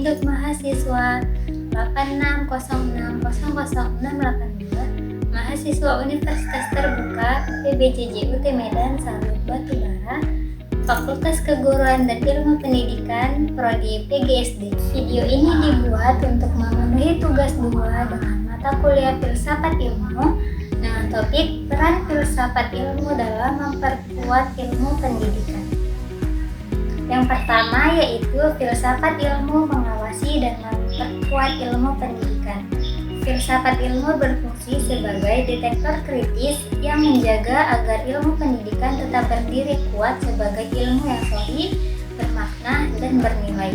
induk mahasiswa 8606000682, mahasiswa Universitas Terbuka PBJJUT Medan Salut Batubara, Fakultas Keguruan dan Ilmu Pendidikan Prodi PGSD. Video ini dibuat untuk memenuhi tugas 2 dengan mata kuliah Filsafat Ilmu dengan topik peran filsafat ilmu dalam memperkuat ilmu pendidikan. Yang pertama yaitu filsafat ilmu mengawasi dan memperkuat ilmu pendidikan. Filsafat ilmu berfungsi sebagai detektor kritis yang menjaga agar ilmu pendidikan tetap berdiri kuat sebagai ilmu yang sahih, bermakna, dan bernilai.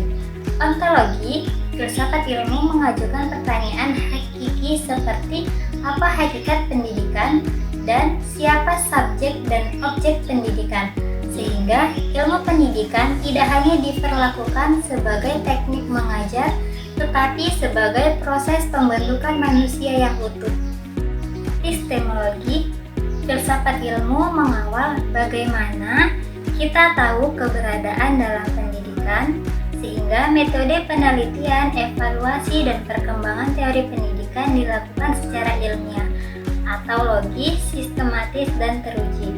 Ontologi, filsafat ilmu mengajukan pertanyaan hakiki seperti apa hakikat pendidikan dan siapa subjek dan objek pendidikan, sehingga ilmu pendidikan tidak hanya diperlakukan sebagai teknik mengajar, tetapi sebagai proses pembentukan manusia yang utuh. Epistemologi, filsafat ilmu mengawal bagaimana kita tahu keberadaan dalam pendidikan, sehingga metode penelitian, evaluasi, dan perkembangan teori pendidikan dilakukan secara ilmiah atau logis, sistematis, dan teruji.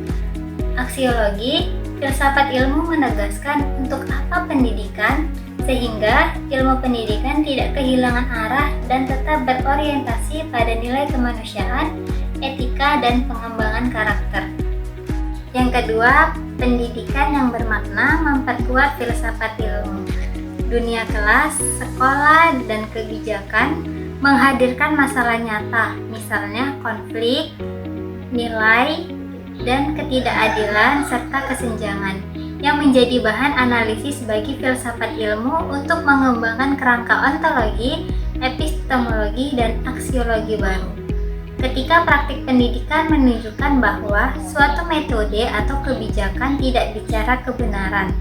Aksiologi, filsafat ilmu menegaskan untuk apa pendidikan, sehingga ilmu pendidikan tidak kehilangan arah dan tetap berorientasi pada nilai kemanusiaan, etika, dan pengembangan karakter. Yang kedua, pendidikan yang bermakna memperkuat filsafat ilmu. Dunia kelas, sekolah, dan kebijakan menghadirkan masalah nyata, misalnya konflik, nilai, dan ketidakadilan serta kesenjangan, yang menjadi bahan analisis bagi filsafat ilmu untuk mengembangkan kerangka ontologi, epistemologi, dan aksiologi baru. Ketika praktik pendidikan menunjukkan bahwa suatu metode atau kebijakan tidak bicara kebenaran,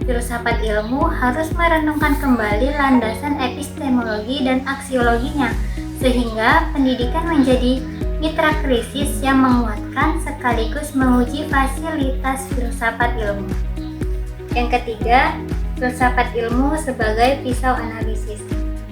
filsafat ilmu harus merenungkan kembali landasan epistemologi dan aksiologinya, sehingga pendidikan menjadi mitra krisis yang menguatkan sekaligus menguji fasilitas filsafat ilmu. Yang ketiga, filsafat ilmu sebagai pisau analisis.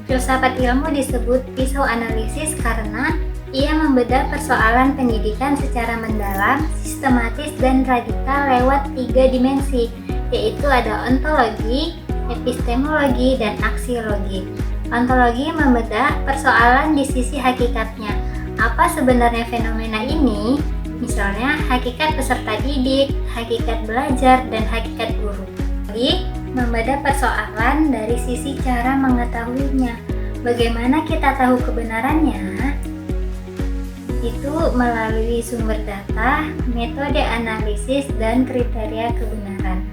Filsafat ilmu disebut pisau analisis karena ia membedah persoalan pendidikan secara mendalam, sistematis, dan radikal lewat 3 dimensi, yaitu ada ontologi, epistemologi, dan aksiologi. Ontologi membedah persoalan di sisi hakikatnya. Apa sebenarnya fenomena ini? Misalnya hakikat peserta didik, hakikat belajar, dan hakikat guru. Jadi, membedah persoalan dari sisi cara mengetahuinya. Bagaimana kita tahu kebenarannya? Itu melalui sumber data, metode analisis, dan kriteria kebenaran.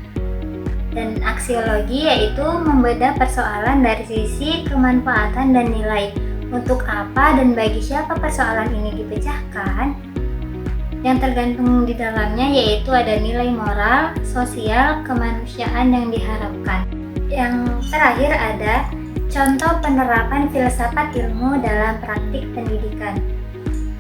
Dan aksiologi yaitu membedah persoalan dari sisi kemanfaatan dan nilai. Untuk apa dan bagi siapa persoalan ini dipecahkan? Yang tergantung di dalamnya yaitu ada nilai moral, sosial, kemanusiaan yang diharapkan. Yang terakhir ada contoh penerapan filsafat ilmu dalam praktik pendidikan.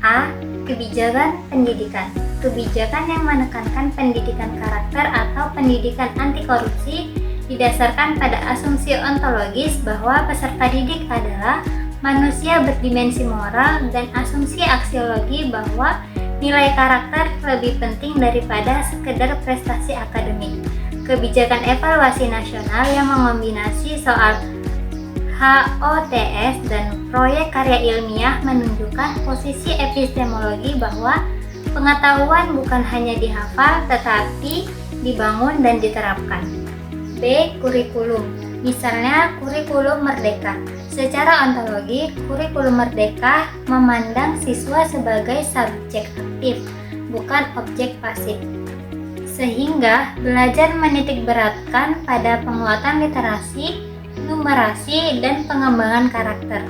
A. Kebijakan pendidikan. Kebijakan yang menekankan pendidikan karakter atau pendidikan anti korupsi didasarkan pada asumsi ontologis bahwa peserta didik adalah manusia berdimensi moral dan asumsi aksiologi bahwa nilai karakter lebih penting daripada sekedar prestasi akademik. Kebijakan evaluasi nasional yang mengombinasi soal HOTS dan proyek karya ilmiah menunjukkan posisi epistemologi bahwa pengetahuan bukan hanya dihafal tetapi dibangun dan diterapkan. B. Kurikulum. Misalnya kurikulum merdeka. Secara ontologi, kurikulum merdeka memandang siswa sebagai subjek aktif, bukan objek pasif. Sehingga belajar menitikberatkan pada penguatan literasi, numerasi, dan pengembangan karakter.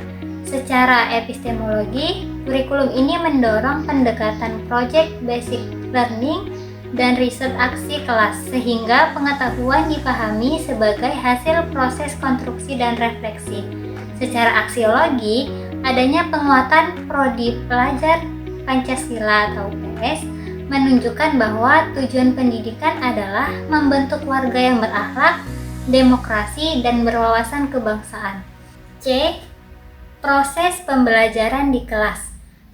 Secara epistemologi, kurikulum ini mendorong pendekatan project basic learning dan riset aksi kelas, sehingga pengetahuan dipahami sebagai hasil proses konstruksi dan refleksi. Secara aksiologi, adanya penguatan prodi pelajar Pancasila atau PS menunjukkan bahwa tujuan pendidikan adalah membentuk warga yang berakhlak, demokrasi, dan berwawasan kebangsaan. C. Proses pembelajaran di kelas.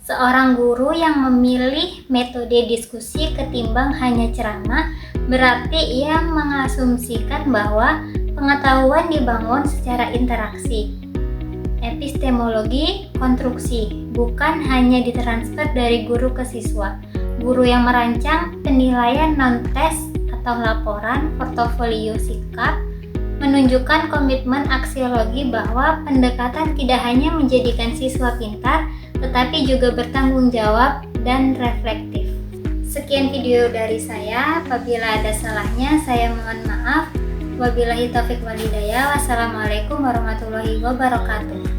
Seorang guru yang memilih metode diskusi ketimbang hanya ceramah berarti ia mengasumsikan bahwa pengetahuan dibangun secara interaksi. Epistemologi konstruksi, bukan hanya ditransfer dari guru ke siswa. Guru yang merancang penilaian non-tes atau laporan portofolio sikap menunjukkan komitmen aksiologi bahwa pendekatan tidak hanya menjadikan siswa pintar, tetapi juga bertanggung jawab dan reflektif. Sekian video dari saya. Apabila ada salahnya, saya mohon maaf. Wabillahi taufiq wal hidayah. Wassalamualaikum warahmatullahi wabarakatuh.